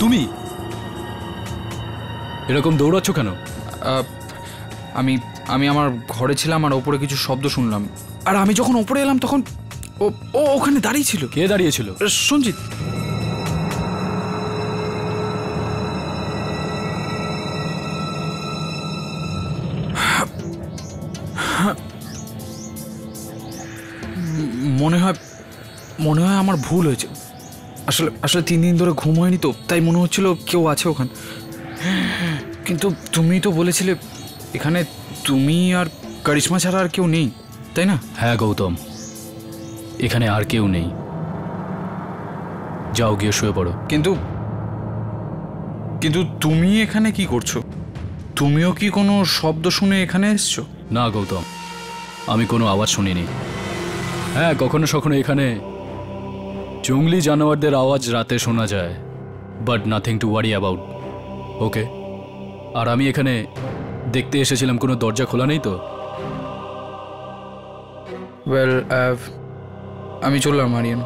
তুমি এরকম দৌড়াচ্ছ কেন? আমি আমি আমার ঘরে ছিলাম আর ওপরে কিছু শব্দ শুনলাম, আর আমি যখন ওপরে এলাম তখন ও ওখানে দাঁড়িয়ে ছিল। কে দাঁড়িয়েছিল? সঞ্জিত। মনে হয় আমার ভুল হয়েছে। আসলে 3 দিন ধরে ঘুম হয়নি তো, তাই মনে হচ্ছিল কেউ আছে ওখানে। কিন্তু তুমি তো বলেছিলে এখানে তুমি আর কারিশমা ছাড়া আর কেউ নেই, তাই না? হ্যাঁ গৌতম, এখানে আর কেউ নেই। যাও গিয়ে শুয়ে পড়ো। কিন্তু তুমি এখানে কি করছো? তুমিও কি কোনো শব্দ শুনে এখানে এসছো? না গৌতম, আমি কোনো আওয়াজ শুনিনি। হ্যাঁ, কখনো কখনো এখানে জঙ্গলি জানোয়ারদের আওয়াজ রাতে শোনা যায়, but nothing to worry about. Okay, আর আমি এখানে দেখতে এসেছিলাম কোনো দরজা খোলা নেই তো। ওয়েল, আমি চললাম Aryan.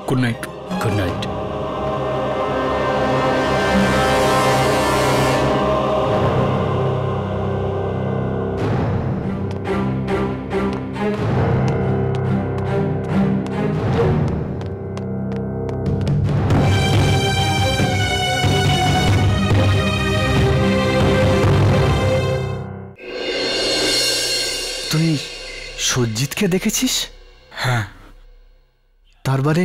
Good night. Good night. তুই সঞ্জিতকে দেখেছিস? হ্যাঁ। তার মানে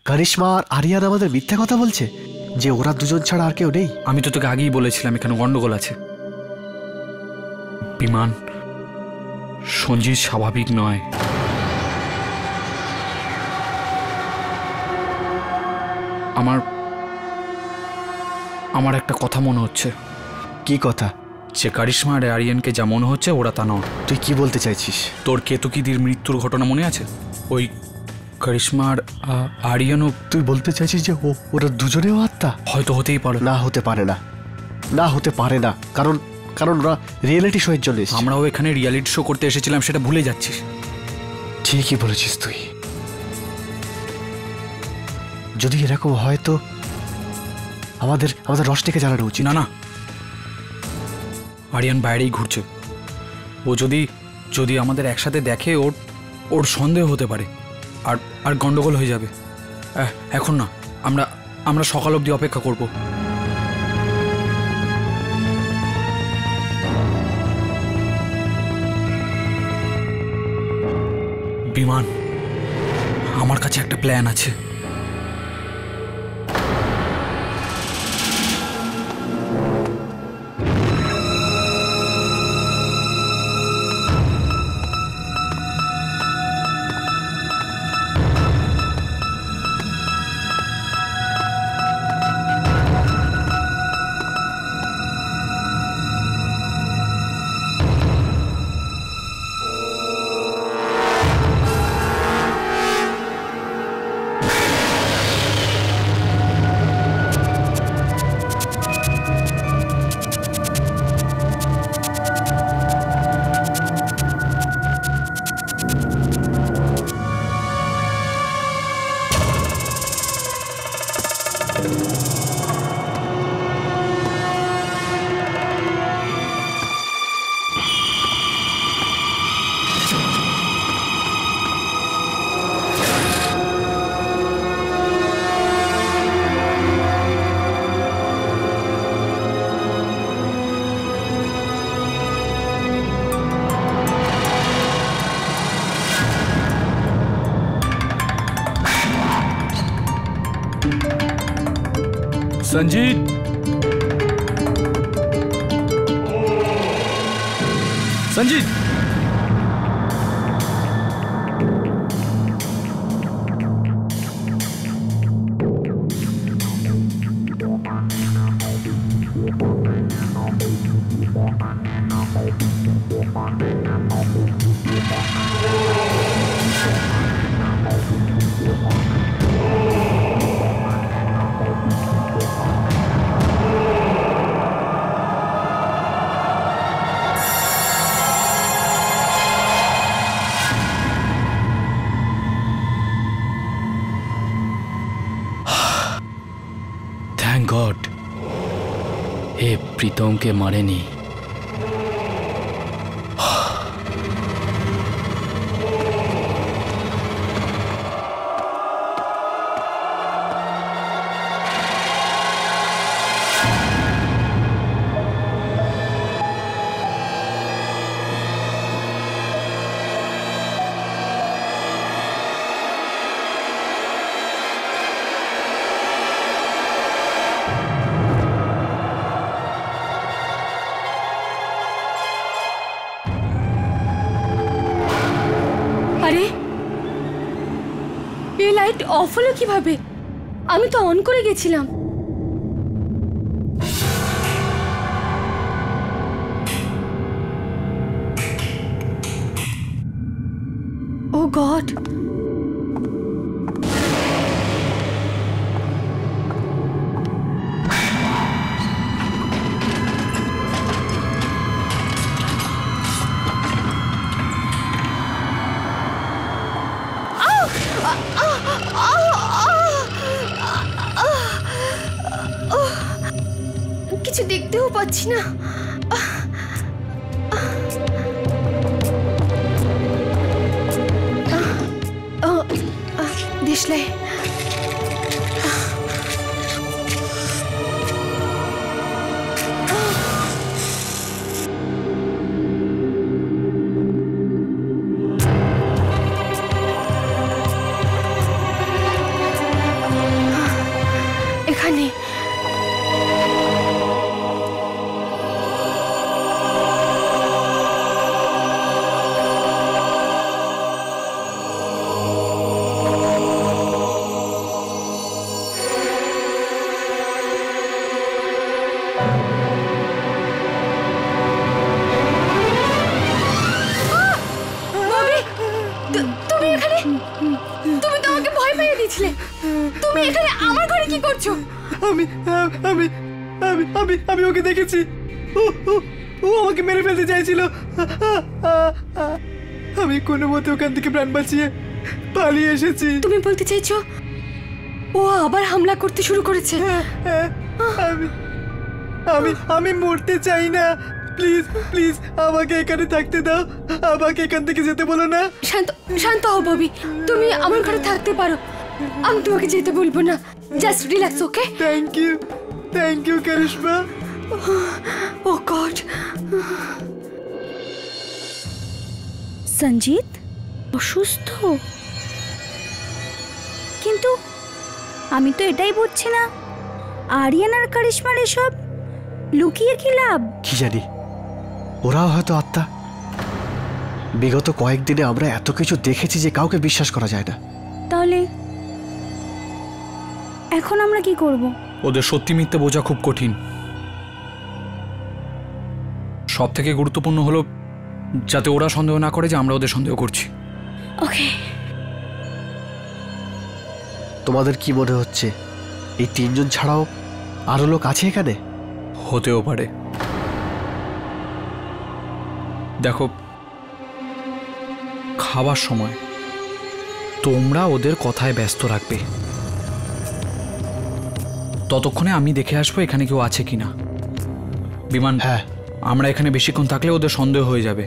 কারিশমা আর আরিয়ান আমাদের মিথ্যা কথা বলছে যে ওরা দুজন ছাড়া আর কেউ নেই? আমি তো তোকে আগেই বলেছিলাম এখানে গন্ডগোল আছে। বিমান, সঞ্জিত স্বাভাবিক নয়। আমার একটা কথা মনে হচ্ছে। কি কথা? যে কারিশমা আর আরিয়ানকে যা মনে হচ্ছে ওরা তা নয়। তুই কি বলতে চাইছিস? তোর কেতকীদের মৃত্যুর ঘটনা মনে আছে? ওই কারিশমা আর আরিয়ানও। তুই বলতে চাইছিস যে ওরা দুজনেও আত্মা? হয়তো হতেই পারে। না, হতে পারে না। না, হতে পারে না, কারণ ওরা রিয়েলিটি শোয়ের জন্য এসেছে। আমরাও এখানে রিয়েলিটি শো করতে এসেছিলাম, সেটা ভুলে যাচ্ছিস। ঠিকই বলেছিস তুই। যদি এরকম হয় তো আমাদের রশনিকে জানানো উচিত। না, আরিয়ান বাইরেই ঘুরছে। ও যদি আমাদের একসাথে দেখে ওর সন্দেহ হতে পারে, আর গন্ডগোল হয়ে যাবে। এখন না, আমরা সকাল অবধি অপেক্ষা করব। বিমান, আমার কাছে একটা প্ল্যান আছে। संजीत, संजीत, এ প্রীতমকে মারেনি। আরে এই লাইট অফ হলো কিভাবে? আমি তো অন করে গেছিলাম। ও গড, কিছু দেখতেও পাচ্ছি না। দিশলে এখানে তুমি এখানে, তুমি তো আমাকে ভয় পাইয়ে দিয়েছিলে। তুমি এখানে আমার ঘরে কি করছো? আমি আমি আমি আমি আমি ওকে দেখেছি। ও ও ও আমাকে মেরে ফেলতে চাইছিল। আমি কোনো মতে ওখান থেকে প্রাণ বাঁচিয়ে পালিয়ে এসেছি। তুমি বলতে চাইছো ও আবার হামলা করতে শুরু করেছে? আমি আমি আমি মরতে চাই না। প্লিজ প্লিজ আমাকে এখানে থাকতে দাও। আমাকে এখান থেকে যেতে বলো না। শান্ত শান্ত হও ববি, তুমি আমার ঘরে থাকতে পারো। আমি তোমাকে যেতে বলবো না। Just relax, okay? Thank you Karishma. Oh God, Sanjit অসুস্থ, কিন্তু আমি তো এটাই বুঝছি না আরিয়ান আর কারিশমার এসব লুকিয়ে কি লাভ? কি জানি, ওরাও হয়তো আত্মা। বিগত কয়েকদিনে আমরা এত কিছু দেখেছি যে কাউকে বিশ্বাস করা যায় না। তাহলে এখন আমরা কি করব? ওদের সত্যি মিথ্যে বোঝা খুব কঠিন। সব থেকে গুরুত্বপূর্ণ হলো যাতে ওরা সন্দেহ না করে যে আমরা ওদের সন্দেহ করছি। ওকে, তোমাদের কি মনে হচ্ছে এই তিনজন ছাড়াও আরো লোক আছে এখানে? হতেও পারে। দেখো, খাবার সময় তোমরা ওদের কথায় ব্যস্ত রাখবে। ততক্ষণে আমি দেখে আসবো এখানে কেউ আছে কিনা। বিমান, হ্যাঁ আমরা এখানে বেশিক্ষণ থাকলে ওদের সন্দেহ হয়ে যাবে।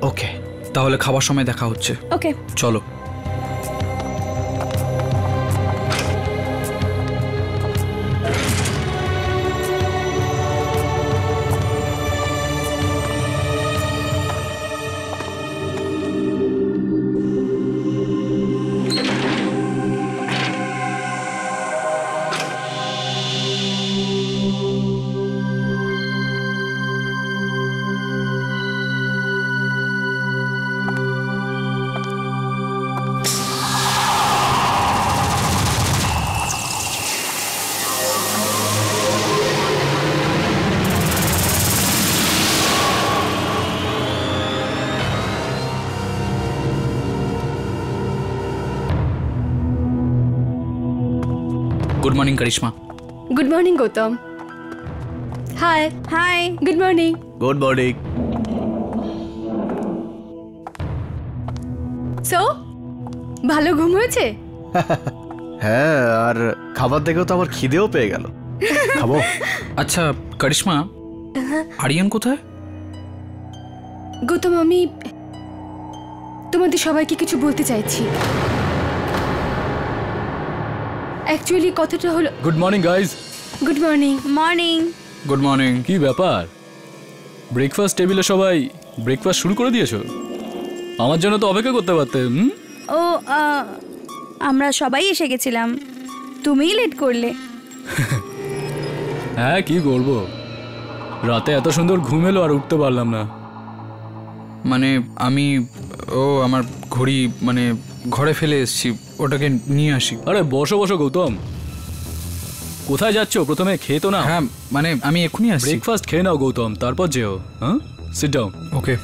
ওকে, তাহলে খাবার সময় দেখা হচ্ছে। ওকে। চলো। Good morning Karishma. Good morning Gautam. Hi hi, good morning. Good morning. So ভালো ঘুম হয়েছে? হ্যাঁ, আর খাবার দেখেও তো আমার খিদেও পেয়ে গেল। খাবো? আচ্ছা করিশ্মা, আরিয়ান কোথায়? গৌতম, আমি তোমাদের সবাইকে কিছু বলতে চাইছি। অ্যাকচুয়ালি কথাটা হলো, good morning guys. Good morning. Morning. Good morning. কি ব্যাপার, ব্রেকফাস্ট টেবিলে সবাই ব্রেকফাস্ট শুরু করে দিয়েছো? আমার জন্য তো অপেক্ষা করতে পারতে। ও আমরা সবাই এসে গেছিলাম, তুমিই লেট করলে। হ্যাঁ, কি করবো, রাতে এত সুন্দর ঘুম এলো আর উঠতে পারলাম না। মানে আমার ঘড়ি মানে ঘরে ফেলে এসেছি, ওটাকে নিয়ে আসি। আরে বসো বসো গৌতম, কোথায় যাচ্ছ? প্রথমে খেয়ে তো না। হ্যাঁ মানে আমি এক্ষুনি আসছি। ব্রেকফাস্ট খেয়ে নাও গৌতম, তারপর যেও। হ্যাঁ, সিট ডাউন। ওকে।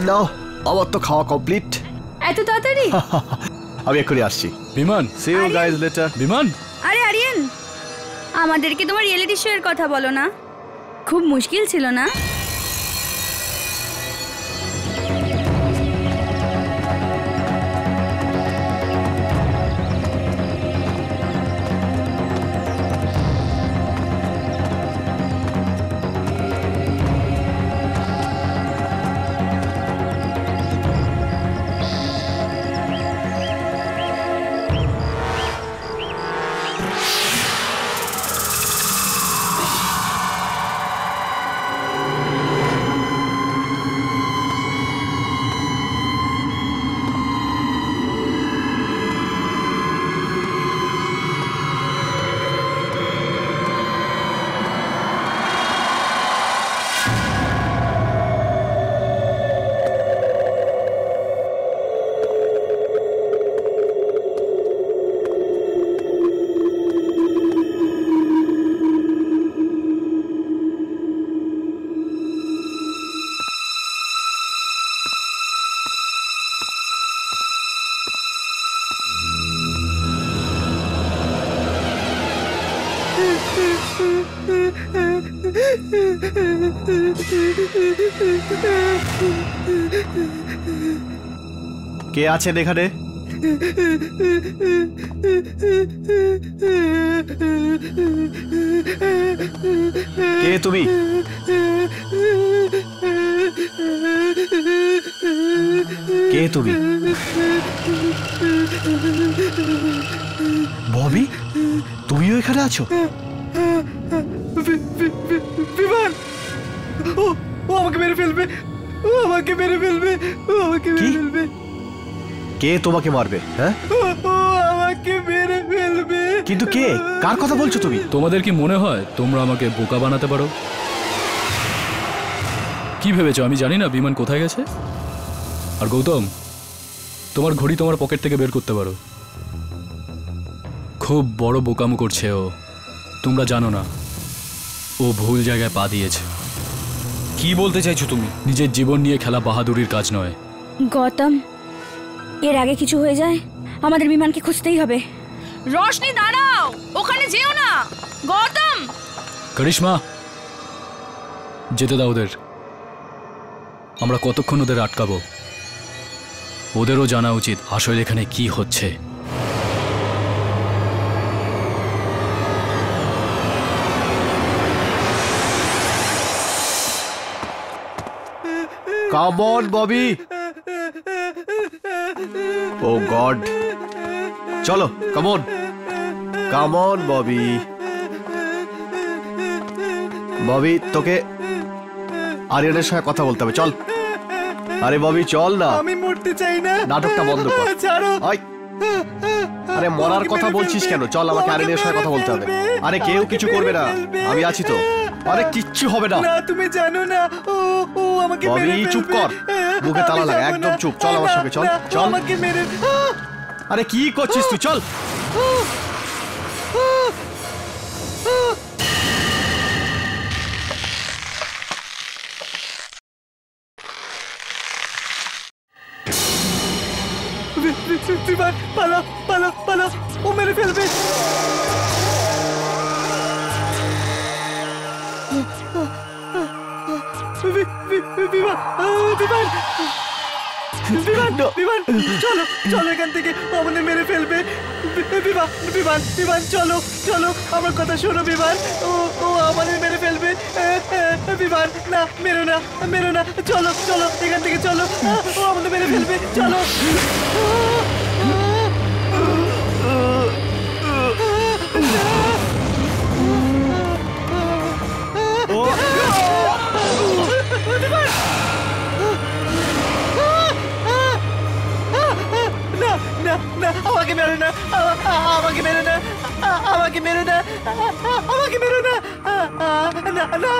নাও, আমার তো খাওয়া কমপ্লিট। এত তাড়াতাড়ি? আমি এক্ষুনি আসছি। বিমান, সি ইউ গাইজ লেটার। বিমান, আরে আরিয়ান, আমাদেরকে তোমার রিয়েলিটি শো এর কথা বলো না, খুব মুশকিল ছিল না? কে আছেন এখানে? কে তুমি? কে তুমি? ববি, তুমিও এখানে আছো? বিমান, ও আমাকে মেরে ফেলবে, ও আমাকে মেরে ফেলবে, ও আমাকে মেরে কি? ফেলবে। কে তোমাকে মারবে? হ্যাঁ, ও আমাকে মেরে ফেলবে। কিন্তু কে? কার কথা বলছো তুমি? তোমাদের কি মনে হয় তোমরা আমাকে বোকা বানাতে পারো? কি ভেবেছো আমি জানি না বিমান কোথায় গেছে? আর গৌতম, তোমার ঘড়ি তোমার পকেট থেকে বের করতে পারো। খুব বড় বোকামো করছে ও, তোমরা জানো না ও ভুল জায়গায় পা দিয়েছে। কি বলতে চাইছো তুমি? নিজের জীবন নিয়ে খেলা বাহাদুরির কাজ নয়। গৌতম, এর আগে কিছু হয়ে যায় আমাদের বিমানকে খুঁজতেই হবে। রোশনি দাঁড়াও, ওখানে যেও না। গৌতম, করিশ্মা, যেতে দাও ওদের। আমরা কতক্ষণ ওদের আটকাবো? ওদেরও জানা উচিত আসলে এখানে কি হচ্ছে। Come on Bobby. Oh God, চলো, come on, come on Bobby. Bobby, তোকে আরিয়ানের সঙ্গে কথা বলতে হবে, চল। আরে ববি চল না। আমি মরতে চাই না। নাটকটা বন্ধ কর। ছাড়ো। ওই, আরে মরার কথা বলছিস কেন? চল, আমাকে আরিয়ানের সঙ্গে কথা বলতে হবে। আরে কেউ কিছু করবে না, আমি আছি তো। আরে কিচ্ছু হবে না। না, তুমি জানো না, ও ও আমাকে ববি, মেরে ফেলবে। চুপ কর। মুখে তালা আমি লাগা, যাবো একদম না। চুপ। চল আমার সঙ্গে, চল, না, চল। আমাকে মেরে আরে কি করছিস তুই? চল। বিমান, পালাও, পালাও, পালাও, ও মেরে ফেলবে। বিমান, বিমান, বিমান বিমান চলো চলো এখান থেকে, ও আমাদের মেরে ফেলবে। বিমান বিমান বিমান চলো চলো, আমার কথা শোনো বিমান, ও ও আমাদের মেরে ফেলবে। বিমান না, মেরো না মেরো না, চলো চলো এখান থেকে চলো, ও আমাদের মেরে ফেলবে, চলো। না না না, আমাকে মেরো না, আমাকে মেরো না, আমাকে মেরো না, আমাকে মেরো না, না না।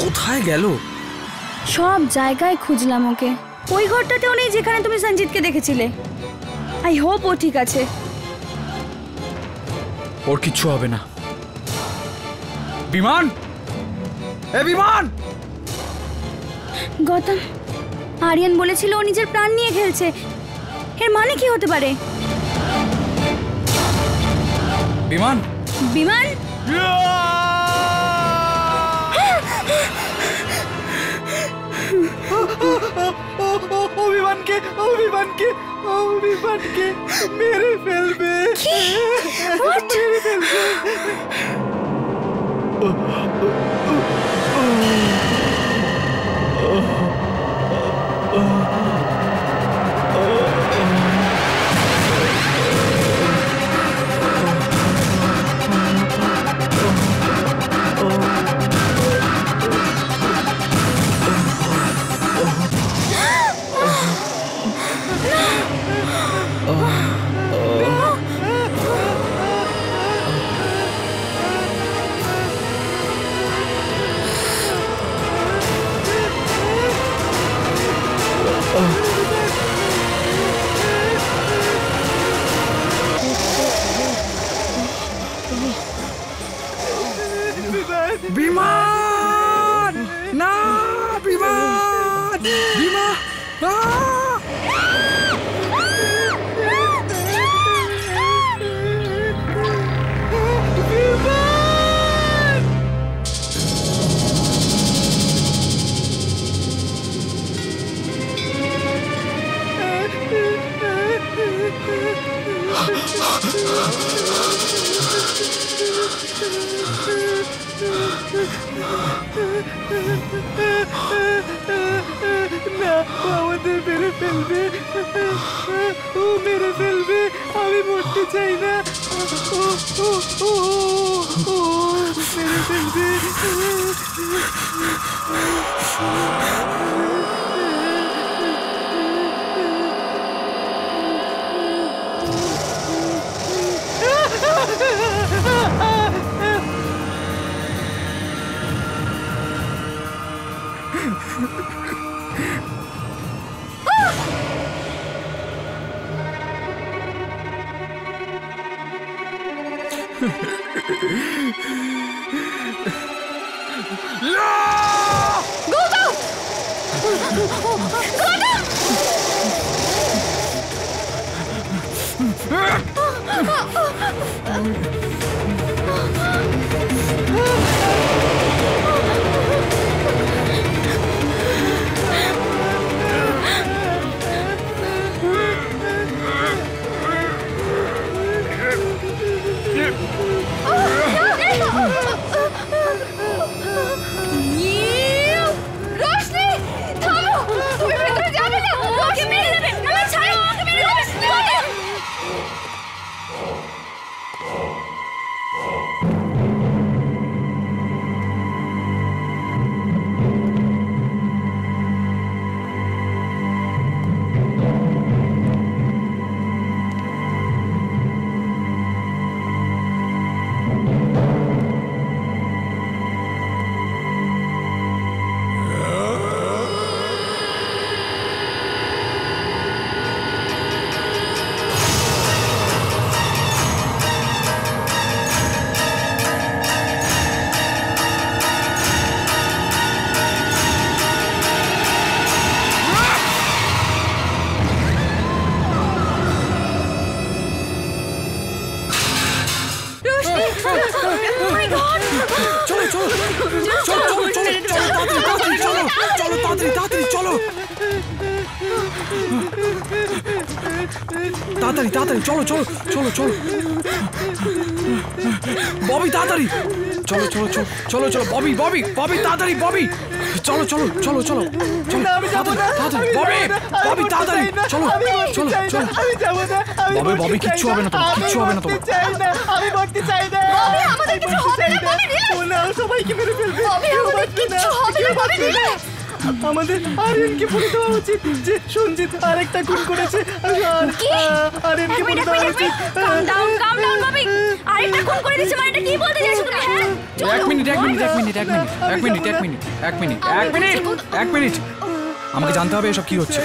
কোথায় গেল? সব জায়গায় খুঁজলাম ওকে, ওই ঘরটাতেও নেই যেখানে তুমি সঞ্জিতকে দেখেছিলে। আই হোপ ও ঠিক আছে। ওর কিচ্ছু হবে না। বিমান, এ বিমান! গৌতম, আরিয়ান বলেছিল ও নিজের প্রাণ নিয়ে খেলছে, এর মানে কি হতে পারে? বিমান, বিমান, অভিমানকে অভিমানকে অভিমানকে মেরে ফেলবে, মেরে ফেলবে। বিমান না, বিমান, বিমান না! না, আমাদের মেরে ফেলবে, ও মেরে ফেলবে, আমি মরতে চাই না, ও ও ও ও মেরে ফেলবে। রোশনি থামো, তুমি ভেতরে যাবে না, ওকে মেরে দেবে, আমায় ছাড়ো, ওকে মেরে দেবে। তাড়াতাড়ি তাড়াতাড়ি চলো চলো চলো চলো ববি তাড়াতাড়ি চলো চলো চলো চলো চলো ববি ববি ববি তাড়াতাড়ি ববি চলো চলো চলো চলো চলো তাড়াতাড়ি ববি ববি তাড়াতাড়ি চলো চলো চলো ববি ববি কিচ্ছু হবে না তোমার কিচ্ছু হবে না তোমার আমি মরতে চাই না। ববি, আমাদের কিছু হবে না, ববি, relax। ও না, সবাইকে মেরে ফেলবে। ববি, আমাদের কিচ্ছু হবে না, ববি, relax। আমাদের আরিয়ানকে বলে দেওয়া উচিত যে সঞ্জিত আরেকটা খুন করেছে। কি? আরিয়ানকে বলে দেওয়া উচিত। কাম ডাউন ববি। আরেকটা খুন করে দিয়েছে মানে এটা কি বলতে চাইছো তুমি? হ্যাঁ এক মিনিট এক মিনিট এক মিনিট এক মিনিট এক মিনিট এক মিনিট এক মিনিট এক মিনিট এক মিনিট আমাকে জানতে হবে এসব কি হচ্ছে।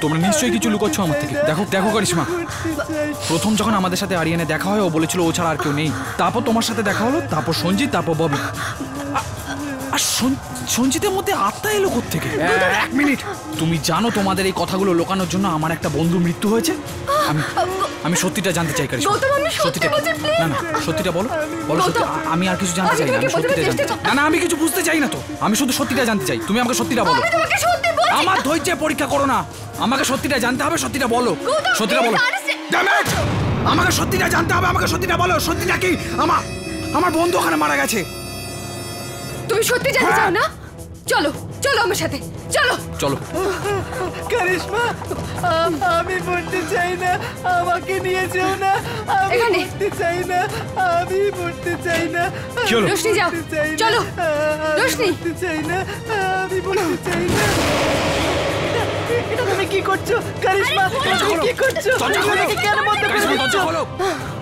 তোমরা নিশ্চয়ই কিছু লুকোচ্ছ আমার থেকে। দেখো দেখো করিশ্মা, প্রথম যখন আমাদের সাথে আরিয়ানে দেখা হয় ও বলেছিল ও ছাড়া আর কেউ নেই। তারপর তোমার সাথে দেখা হলো, তারপর সঞ্জিত, তারপর ববি। আর সঞ্জিতের মধ্যে আত্মা এলো কোত্থেকে? এক মিনিট, তুমি জানো তোমাদের এই কথাগুলো লোকানোর জন্য আমার একটা বন্ধু মৃত্যু হয়েছে? আমি সত্যিটা জানতে চাই করিশ্মা। গৌতম, আমি সত্যি সত্যিটা কি? বলছি, please। না না সত্যিটা বলো বলো সত্যি। আমি আর কিছু জানতে চাই না, আমি সত্যিটা জানতে চাই। না না আমি কিছু বুঝতে চাই না তো, আমি শুধু সত্যিটা জানতে চাই। তুমি আমাকে সত্যিটা বলো। আমি তোমাকে সত্যি বলছি। আমার ধৈর্যের পরীক্ষা করো না, আমাকে সত্যিটা জানতে হবে। সত্যিটা বলো, গৌতম, সত্যিটা বলো। Damn it! আমাকে সত্যিটা জানতে হবে, আমাকে সত্যিটা বলো। সত্যিটা কি? আমার বন্ধু ওখানে মারা গেছে। তুমি সত্যি জানতে চাও না? চলো চলো আমার সাথে, চলো। চলো। করিশ্মা, আমি মরতে চাই না, আমাকে নিয়ে যেও না। আমি এখানে। মরতে চাই না, আমি মরতে চাই না। কি হলো? রোশনি যাও, মরতে চাই না, চলো। আমি রোশনি। মরতে চাই না, আমি মরতে চাই না। এটা তুমি কি করছো করিশ্মা? তুমি কি করছো? দরজা খোলো। ওদেরকে কেন বন্ধ করে করিশ্মা, দিচ্ছ? দরজা খোলো।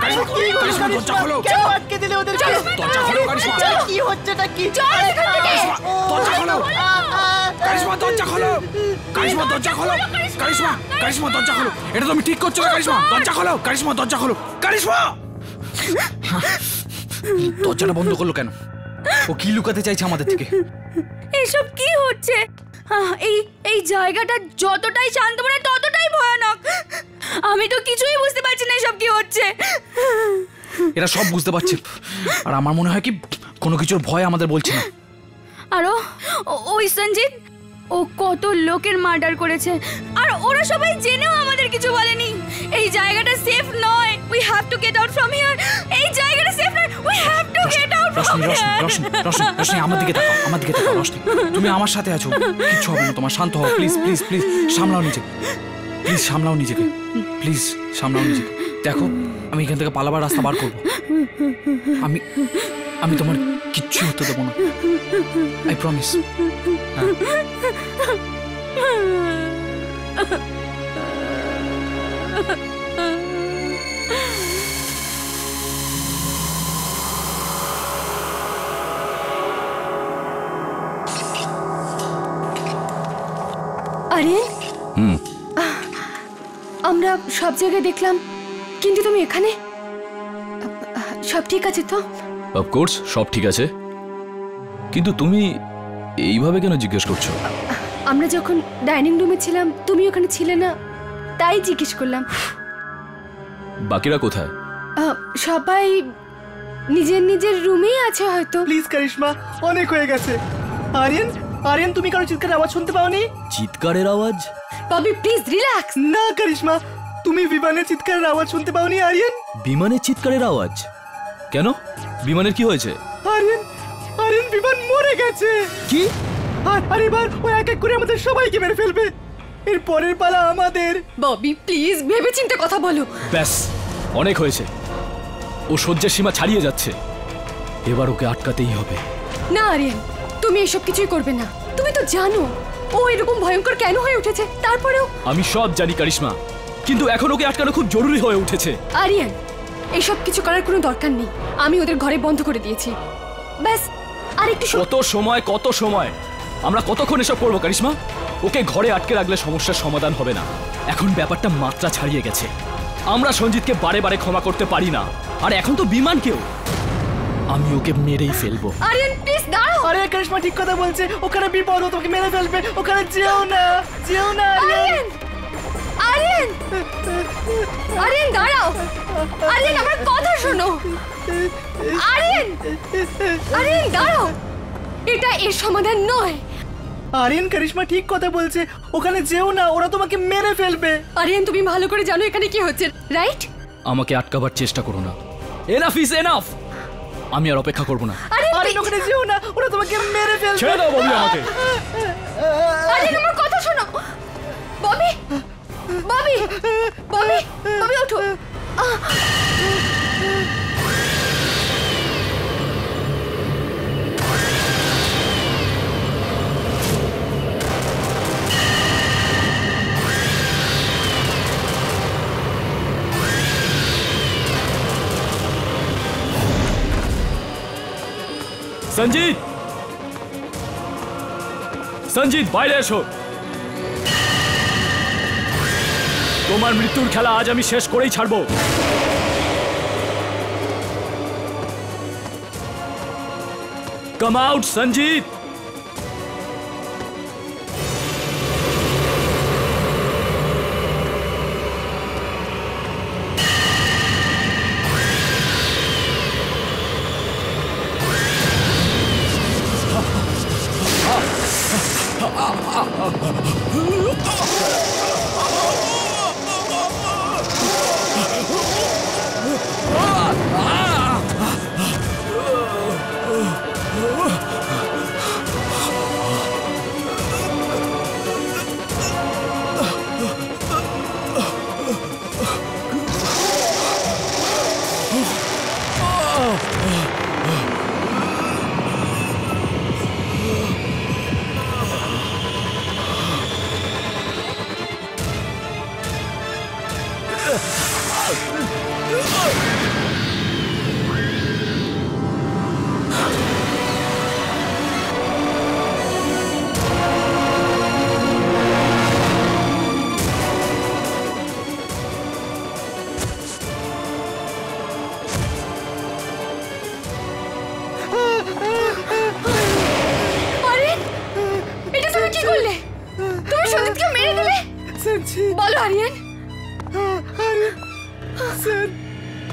আরে কি করছো করিশ্মা, দরজা করিশ্মা? খোলো। কেন আটকে দিলে ওদেরকে? দরজা খোলো, করিশ্মা। আরে কি হচ্ছেটা কি? চল এখান থেকে। দরজা খোলো। কারিশমা দরজা খোলো। কারিশমা দরজা খোলো। কারিশমা, কারিশমা দরজা খোলো। এটা তুমি ঠিক করছো না কারিশমা। দরজা খোলো। কারিশমা দরজা খোলো। কারিশমা! দরজাটা বন্ধ করলো কেন? ও কি লুকাতে চাইছে আমাদের থেকে? এসব কি হচ্ছে? এই জায়গাটা যতটাই শান্ত মনে হয় ততটাই ভয়ানক। আমি তো কিছুই বুঝতে পারছি না এসব কি হচ্ছে। এরা সব বুঝতে পারছে, আর আমার মনে হয় কি কোনো কিছুর ভয় আমাদের বলছে না। আরো ওই সঞ্জিত, ও কত লোকের মার্ডার করেছে, আর ওরা সবাই জেনেও আমাদের কিছু বলেনি। এই জায়গাটা সেফ নয়। We have to get out from here. এই জায়গাটা সেফ নয়। We have to get out from Roshni, Roshni, here. Roshni, Roshni, Roshni, আমার দিকে তাকাও, আমার দিকে তাকাও। রোশনি, তুমি আমার সাথে আছো, কিচ্ছু হবে না তোমার। শান্ত হও প্লিজ, প্লিজ, প্লিজ। সামলাও নিজেকে, প্লিজ সামলাও নিজেকে, প্লিজ সামলাও নিজেকে। দেখো, আমি এখান থেকে পালাবার রাস্তা বার করবো। আমি তোমার কিচ্ছু হতে দেবো না, আই প্রমিস। আরিয়ান, হুম আমরা সব জায়গায় দেখলাম, কিন্তু তুমি এখানে। সব ঠিক আছে তো? অফকোর্স সব ঠিক আছে, কিন্তু তুমি এইভাবে কেন জিজ্ঞেস করছো? আমরা যখন ডাইনিং রুমে ছিলাম তুমি ওখানে ছিলে না, তাই জিজ্ঞেস করলাম। বাকিরা কোথায়? সবাই নিজের নিজের রুমেই আছে হয়তো। প্লিজ কারিশমা, অনেক হয়ে গেছে। আরিয়ান, আরিয়ান তুমি কারো চিৎকারের আওয়াজ শুনতে পাওনি? চিৎকারের আওয়াজ? Bobby please relax. না কারিশমা, তুমি বিমানের চিৎকারের আওয়াজ শুনতে পাওনি আরিয়ান? বিমানের চিৎকারের আওয়াজ? কেন, বিমানের কি হয়েছে? আরিয়ান, আরিয়ান বিমান মরে গেছে। কি? আর এবার ও এক এক করে আমাদের সবাইকে মেরে ফেলবে। এর পরের পালা আমাদের। ববি প্লিজ ভেবেচিন্তে কথা বলো। ব্যাস, অনেক হয়েছে। ও সহ্যের সীমা ছাড়িয়ে যাচ্ছে, এবার ওকে আটকাতেই হবে। না আরিয়ান, তুমি এসব কিছুই করবে না। তুমি তো জানো ও এরকম ভয়ঙ্কর কেন হয়ে উঠেছে। তারপরেও আমি সব জানি কারিশমা, কিন্তু এখন ওকে আটকানো খুব জরুরি হয়ে উঠেছে। আরিয়ান, এসব কিছু করার কোনো দরকার নেই। আমি ওদের ঘরে বন্ধ করে দিয়েছি। ব্যাস আর একটু কত সময় আমরা কতক্ষণ এসব করবো কারিশমা? ওকে ঘরে আটকে রাখলে সমস্যার সমাধান হবে না। এখন ব্যাপারটা মাত্রা ছাড়িয়ে গেছে। আমরা সঞ্জিতকে বারে বারে ক্ষমা করতে পারি না, আর এখন তো বিমানকেও। আমি ওকে মেরেই ফেলবো। আরিয়ান প্লিজ দাঁড়াও। আরে কারিশমা ঠিক কথা বলছে, ওখানে বিপদ, ও তোমাকে মেরে ফেলবে। ওখানে যেও না, যেও না আরিয়ান। আরিয়ান, আরিয়ান দাঁড়াও। আরিয়ান আমার কথা শোনো। আরিয়ান, আরিয়ান দাঁড়াও। এটা এর সমাধান নয়। আরিয়ান, কারিশমা ঠিক কথা বলছে, ওখানে যেও না, ওরা তোমাকে মেরে ফেলবে। আরিয়ান তুমি ভালো করে জানো এখানে কি হচ্ছে, রাইট? আমাকে আটকাবার চেষ্টা করো না। Enough is enough. আমি আর অপেক্ষা করব না। আরিয়ান ওখানে যেও না, ওরা তোমাকে মেরে ফেলবে। ছেড়ে দাও ববি আমাকে। আরিয়ান আমার কথা শোনো। ববি, ববি, ববি, ববি ওঠো। সঞ্জিত, সঞ্জিত বাইরে এসো। তোমার মৃত্যুর খেলা আজ আমি শেষ করেই ছাড়বো। Come out Sanjit. বলো আরিয়ান।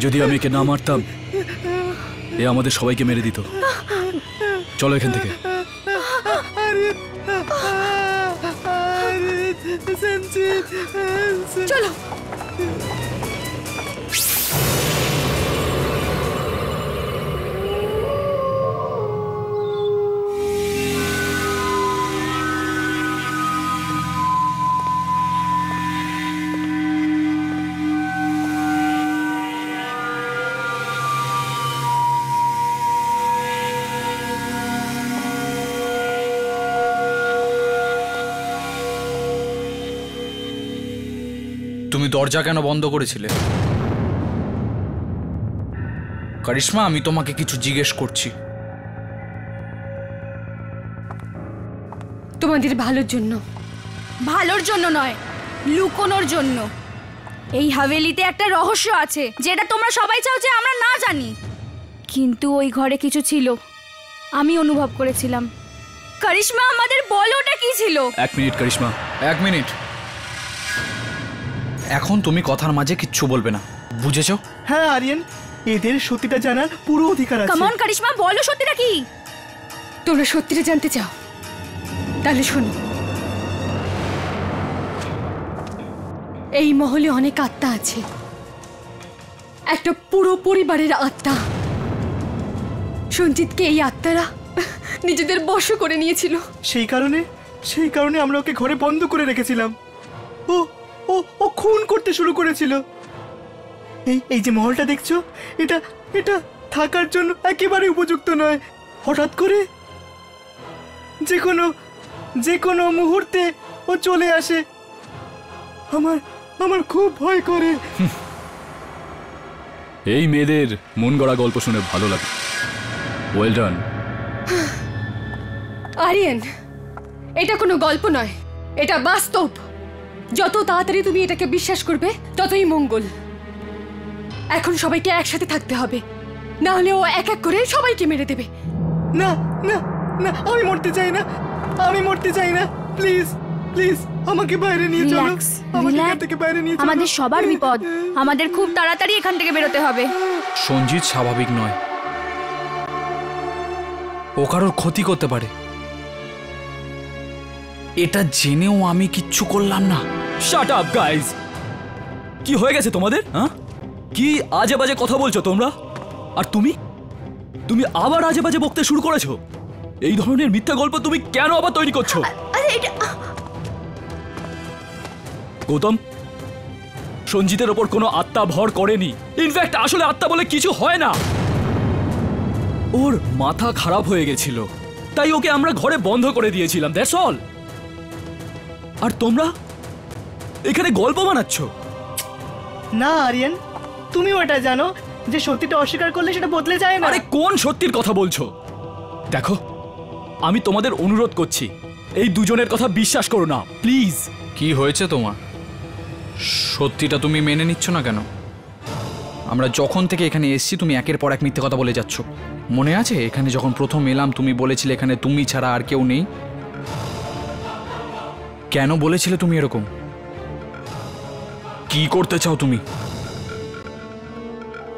যদি আমি একে না মারতাম, এ আমাদের সবাইকে মেরে দিত। চলো এখান থেকে। চলো। তুমি দরজা কেন বন্ধ করেছিলে? কারিশমা, আমি তোমাকে কিছু জিজ্ঞেস করছি। তোমাদের ভালোর জন্য। ভালোর জন্য নয়, লুকোনোর জন্য। এই হাভেলিতে একটা রহস্য আছে যেটা তোমরা সবাই চাও যে আমরা না জানি, কিন্তু ওই ঘরে কিছু ছিল, আমি অনুভব করেছিলাম। করিশ্মা, আমাদের বলো ওটা কি ছিল? 1 মিনিট করিশ্মা। 1 মিনিট। এখন তুমি কথার মাঝে কিচ্ছু বলবে না, বুঝেছো? হ্যাঁ আরিয়ান, এদের সত্যিটা জানার পুরো অধিকার আছে। কাম অন করিশ্মা, বলো সত্যিটা কি? তোমরা সত্যিটা জানতে চাও? তাহলে শোনো, এই মহলে অনেক আত্মা আছে, একটা পুরো পরিবারের আত্মা। সঞ্জিতকে এই আত্মারা নিজেদের বশ করে নিয়েছিল। সেই কারণে আমরা ওকে ঘরে বন্ধ করে রেখেছিলাম। ও ও ও খুন করতে শুরু করেছিল। এই যে মহলটা দেখছো, এটা থাকার জন্য একেবারে উপযুক্ত নয়। হঠাৎ করে যে কোনো মুহূর্তে ও চলে আসে। আমার খুব ভয় করে। এই মেয়েদের মন গড়া গল্প শুনে ভালো লাগে। Well done. আরিয়ান, এটা কোনো গল্প নয়, এটা বাস্তব। যত তাড়াতাড়ি তুমি এটাকে বিশ্বাস করবে ততই মঙ্গল। এখন সবাইকে একসাথে থাকতে হবে, না হলে ও এক এক করে সবাইকে মেরে দেবে। না না না, আমি মরতে চাই না। প্লিজ প্লিজ আমাকে বাইরে নিয়ে চলো। রিল্যাক্স, আমাকে এখান থেকে বাইরে নিয়ে চলো। আমাদের সবার বিপদ, আমাদের খুব তাড়াতাড়ি এখান থেকে বেরোতে হবে। সঞ্জিত স্বাভাবিক নয়, ও কারোর ক্ষতি করতে পারে। এটা জেনেও আমি কিচ্ছু করলাম না। Shut up guys! কি হয়ে গেছে তোমাদের? হ্যাঁ, কি আজে বাজে কথা বলছো তোমরা? আর তুমি আবার আজে বাজে বকতে শুরু করেছো। এই ধরনের মিথ্যা গল্প তুমি কেন আবার তৈরি করছো? আরে এটা গৌতম, সঞ্জিতের ওপর কোনো আত্মা ভর করেনি। ইনফ্যাক্ট আসলে আত্মা বলে কিছু হয় না। ওর মাথা খারাপ হয়ে গেছিল, তাই ওকে আমরা ঘরে বন্ধ করে দিয়েছিলাম, দ্যাটস অল। আর তোমরা এখানে গল্প বানাচ্ছ। না আরিয়ান, তুমি ওটা জানো যে সত্যিটা অস্বীকার করলে সেটা বদলে যায় না। আরে কোন সত্যির কথা বলছো? দেখো, আমি তোমাদের অনুরোধ করছি, এই দুজনের কথা বিশ্বাস করো না, প্লিজ। কি হয়েছে তোমার? সত্যিটা তুমি মেনে নিচ্ছ না কেন? আমরা যখন থেকে এখানে এসেছি তুমি একের পর এক মিথ্যে কথা বলে যাচ্ছ। মনে আছে এখানে যখন প্রথম এলাম তুমি বলেছিলে এখানে তুমি ছাড়া আর কেউ নেই? কেন বলেছিলে তুমি এরকম? কি করতে চাও তুমি?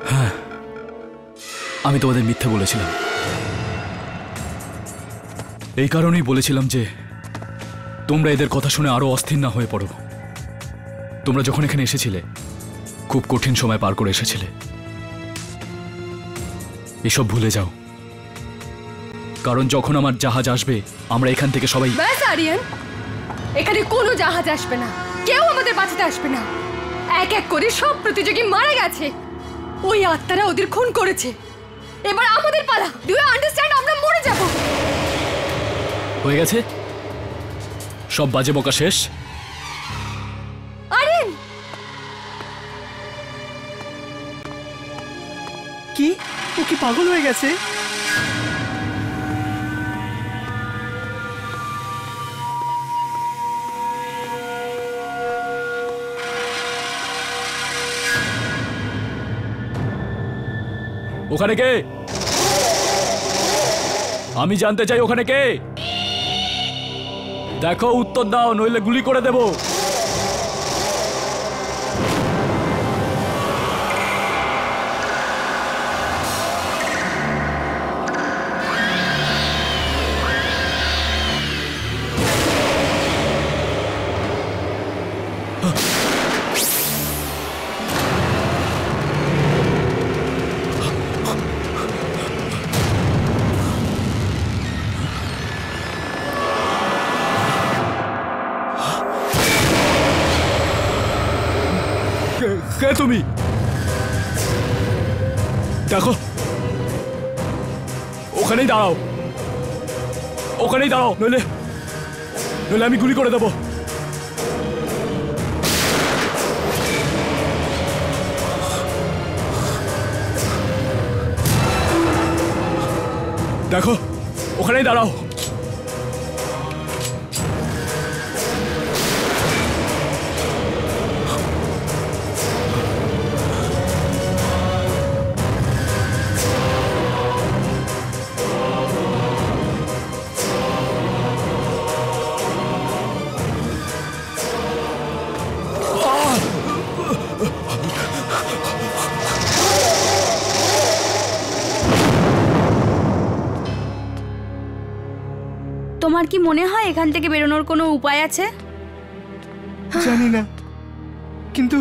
হ্যাঁ, আমি তোমাদের মিথ্যে বলেছিলাম। এই কারণেই বলেছিলাম যে তোমরা এদের কথা শুনে আরো অস্থির না হয়ে পড়ো। তোমরা যখন এখানে এসেছিলে খুব কঠিন সময় পার করে এসেছিলে। এসব ভুলে যাও, কারণ যখন আমার জাহাজ আসবে আমরা এখান থেকে সবাই। ব্যাস আরিয়ান, এখানে কোনো জাহাজ আসবে না, কেউ আমাদের বাঁচাতে আসবে না। এক এক করে সব প্রতিযোগী মারা গেছে, ওই আত্মারা ওদের খুন করেছে। এবার আমাদের পালা। Do you understand? আমরা মরে যাব। হয়ে গেছে, সব বাজে বকা শেষ। আরিয়ান, কি ও কি পাগল হয়ে গেছে? ওখানে কে? আমি জানতে চাই ওখানে কে। দেখো, উত্তর দাও, নইলে গুলি করে দেব। কে তুমি? দেখো, ওখানেই দাঁড়াও, ওখানেই দাঁড়াও, নইলে আমি গুলি করে দেবো। দেখো, ওখানেই দাঁড়াও। কি মনে হয় এখান থেকে বেরোনোর কোনো উপায় আছে? জানি না, কিন্তু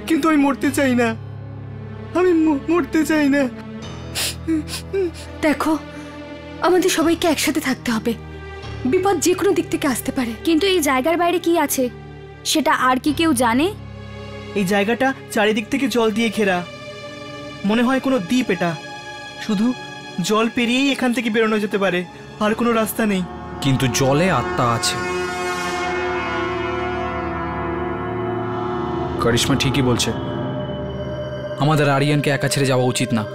কিন্তু আমি মরতে চাই না, আমি মরতে চাই না। দেখো, আমাদের সবাইকে একসাথে থাকতে হবে। বিপদ যে কোনো দিক থেকে আসতে পারে। কিন্তু এই জায়গার বাইরে কি আছে সেটা আর কি কেউ জানে? এই জায়গাটা চারিদিক থেকে জল দিয়ে ঘেরা, মনে হয় কোনো দ্বীপ এটা। শুধু জল পেরিয়েই এখান থেকে বেরোনো যেতে পারে, আর কোনো রাস্তা নেই। কিন্তু জলে আত্মা আছে। করিশ্মা ঠিকই বলছে, আমাদের আরিয়ানকে একা ছেড়ে যাওয়া উচিত না।